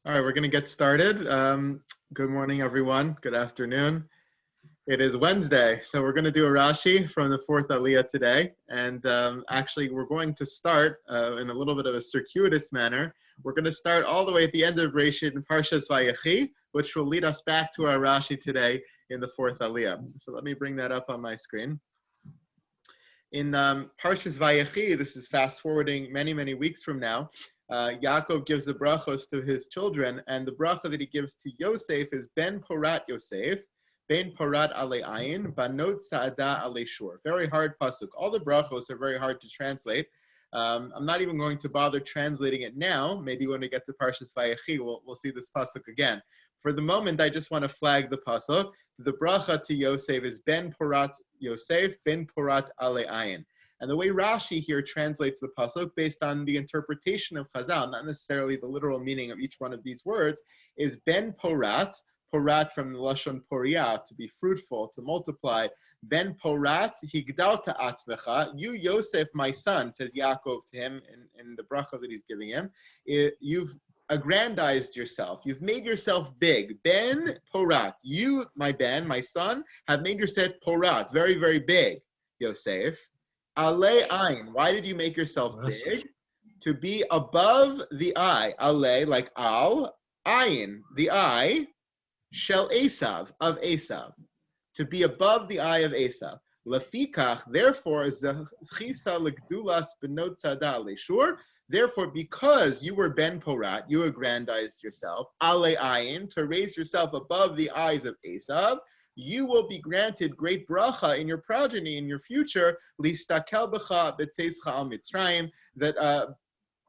All right, we're going to get started. Good morning, everyone. Good afternoon. It is Wednesday, so we're going to do a Rashi from the fourth Aliyah today. And actually, we're going to start in a little bit of a circuitous manner. We're going to start all the way at the end of Rashi in Parshas Vayechi, which will lead us back to our Rashi today in the fourth Aliyah. So let me bring that up on my screen. In Parshas Vayechi, this is fast forwarding many weeks from now, Yaakov gives the brachos to his children, and the bracha that he gives to Yosef is Ben Porat Yosef, Ben Porat Ale Ayin, Banot Saada Ale Shur. Very hard pasuk. All the brachos are very hard to translate. I'm not even going to bother translating it now. Maybe when we get to Parshas Vayechi, we'll see this pasuk again. For the moment, I just want to flag the pasuk. The bracha to Yosef is Ben Porat Yosef, Ben Porat Ale Ayin. And the way Rashi here translates the pasuk, based on the interpretation of Chazal, not necessarily the literal meaning of each one of these words, is Ben Porat, Porat from the Lashon Poria, to be fruitful, to multiply. Ben Porat, Higdalta Atzvecha, you Yosef, my son, says Yaakov to him in the bracha that he's giving him, you've aggrandized yourself. You've made yourself big. Ben Porat, you, my Ben, my son, have made yourself Porat, very big, Yosef. Ale Ayin, why did you make yourself big? To be above the eye. Ale, like Al, Ayin, the eye, Shel Esav, of Esav. To be above the eye of Esav. Lafikach, therefore, Zechisa Legdulas Benot Tzada Leshur. Therefore, because you were Ben Porat, you aggrandized yourself, Ale Ayin, to raise yourself above the eyes of Esav, you will be granted great bracha in your progeny, in your future, listakel b'cha b'tzeischa al Mitzrayim, that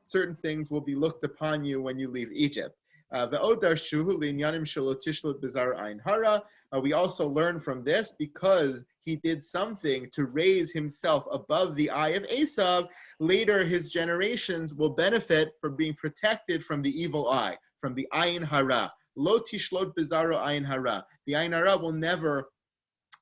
certain things will be looked upon you when you leave Egypt. We also learn from this, because he did something to raise himself above the eye of Esav, later his generations will benefit from being protected from the evil eye, from the ayin hara. Lo tishlot bizarro ayin hara. The ayin hara will never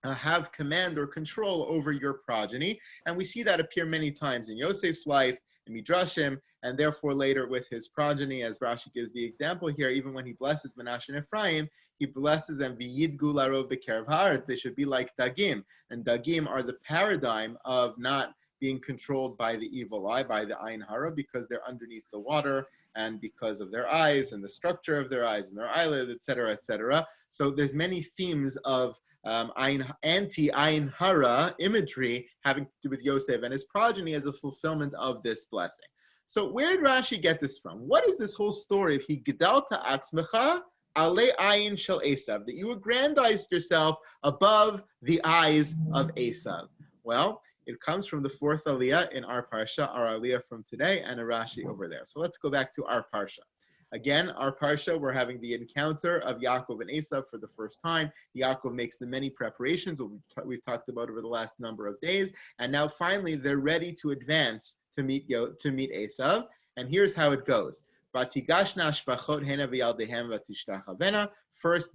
have command or control over your progeny. And we see that appear many times in Yosef's life, in Midrashim, and therefore later with his progeny, as Rashi gives the example here, even when he blesses Menashe and Ephraim, he blesses them, v'yidgu laro b'kerev haaretz. They should be like dagim. And dagim are the paradigm of not being controlled by the evil eye, by the ayin hara, because they're underneath the water, and because of their eyes and the structure of their eyes and their eyelids, etc., etc. So there's many themes of anti-ayin hara imagery having to do with Yosef and his progeny as a fulfillment of this blessing. So where did Rashi get this from? What is this whole story of Higdalta Atzmecha Ale Ayin Shel Esav, that you aggrandized yourself above the eyes of Esav? Well, it comes from the fourth Aliyah in our Parsha, our Aliyah from today, and a Rashi over there. So let's go back to our Parsha. Again, our Parsha, we're having the encounter of Yaakov and Esav for the first time. Yaakov makes the many preparations we've talked about over the last number of days, and now finally they're ready to advance to meet Esav. And here's how it goes. First,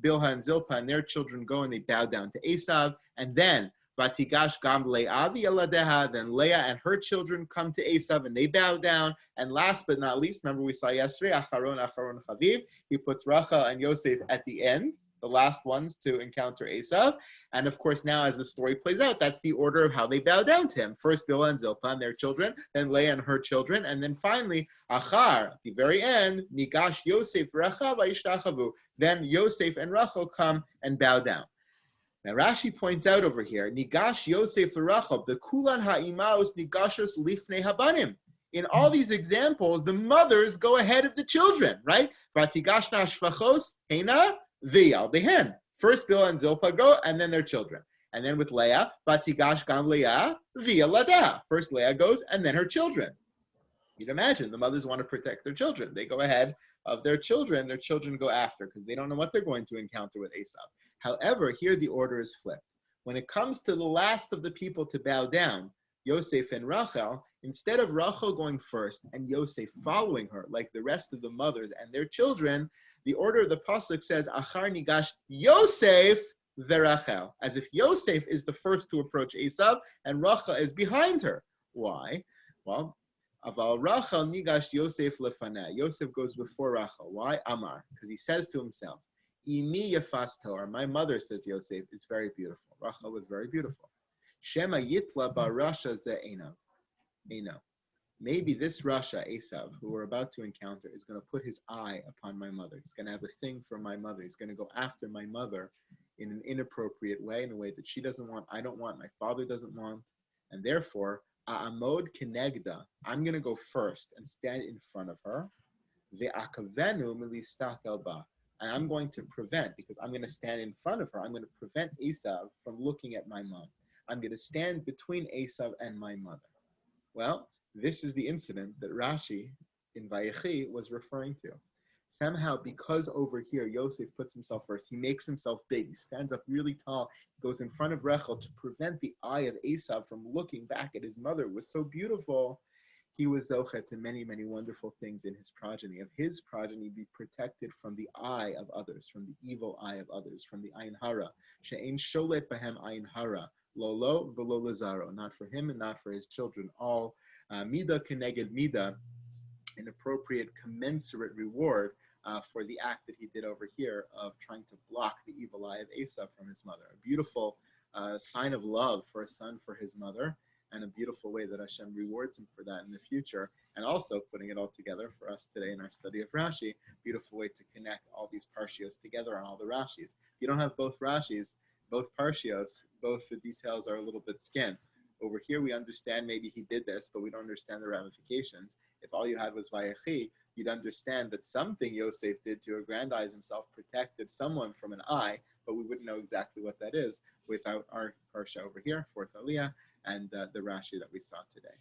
Bilhah and Zilpah and their children go and they bow down to Esav, and then Vatigash gam Leah v'yaladeha, then Leah and her children come to Esav and they bow down. And last but not least, remember we saw yesterday, Acharon Chaviv, he puts Rachel and Yosef at the end, the last ones to encounter Esav. And of course now as the story plays out, that's the order of how they bow down to him. First Bilhah and Zilpah and their children, then Leah and her children, and then finally, Achar, at the very end, Nigash Yosef Rachel Vayishlach. Then Yosef and Rachel come and bow down. Now Rashi points out over here, Nigash Yosef Rachel, the Kulan Ha'imaos Nigashos Lifnei Habanim. In all these examples, the mothers go ahead of the children, right? Vatigash Nashvachos Heina V'yal Dehen. First Bilhah and Zilpah go, and then their children. And then with Leah, Vatigash Gam Leah V'yal Ladeha. First Leah goes, and then her children. You'd imagine the mothers want to protect their children. They go ahead of their children go after, because they don't know what they're going to encounter with Esav. However, here the order is flipped. When it comes to the last of the people to bow down, Yosef and Rachel, instead of Rachel going first and Yosef following her, like the rest of the mothers and their children, the order of the pasuk says, Achar Nigash Yosef v'Rachel, as if Yosef is the first to approach Esav and Rachel is behind her. Why? Well, Aval Rachel nigash Yosef lefaneh. Yosef goes before Rachel. Why? Amar. Because he says to himself, Imi yafas toar. My mother, says Yosef, is very beautiful. Rachel was very beautiful. Shema yitla ba Rasha ze einav. Maybe this Rasha, Esav, who we're about to encounter, is going to put his eye upon my mother. He's going to have a thing for my mother. He's going to go after my mother in an inappropriate way, in a way that she doesn't want, I don't want, my father doesn't want. And therefore, A'amod kenegda, I'm going to go first and stand in front of her. Ve'akavenu milistach elba. And I'm going to prevent, because I'm going to stand in front of her, I'm going to prevent Esav from looking at my mom. I'm going to stand between Esav and my mother. Well, this is the incident that Rashi in Vayechi was referring to. Somehow, because over here Yosef puts himself first, he makes himself big, he stands up really tall, he goes in front of Rachel to prevent the eye of Esav from looking back at his mother, who was so beautiful. He was zochet to many, many wonderful things in his progeny. Of his progeny be protected from the eye of others, from the evil eye of others, from the ayin hara. She'ein sholet bahem ayin hara. Lolo v'lo lazaro. Not for him and not for his children. All mida keneged mida, an appropriate commensurate reward for the act that he did over here of trying to block the evil eye of Esav from his mother. A beautiful sign of love for a son for his mother, and a beautiful way that Hashem rewards him for that in the future. And also putting it all together for us today in our study of Rashi, beautiful way to connect all these parshios together on all the Rashis. If you don't have both Rashis, both parshios, both the details are a little bit scant. Over here, we understand maybe he did this, but we don't understand the ramifications. If all you had was Vayechi, you'd understand that something Yosef did to aggrandize himself protected someone from an eye, but we wouldn't know exactly what that is without our parsha over here, fourth Aliyah, and the Rashi that we saw today.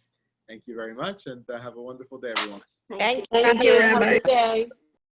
Thank you very much, and have a wonderful day, everyone. Thank you. Thank you, Have a Rabbi. good day.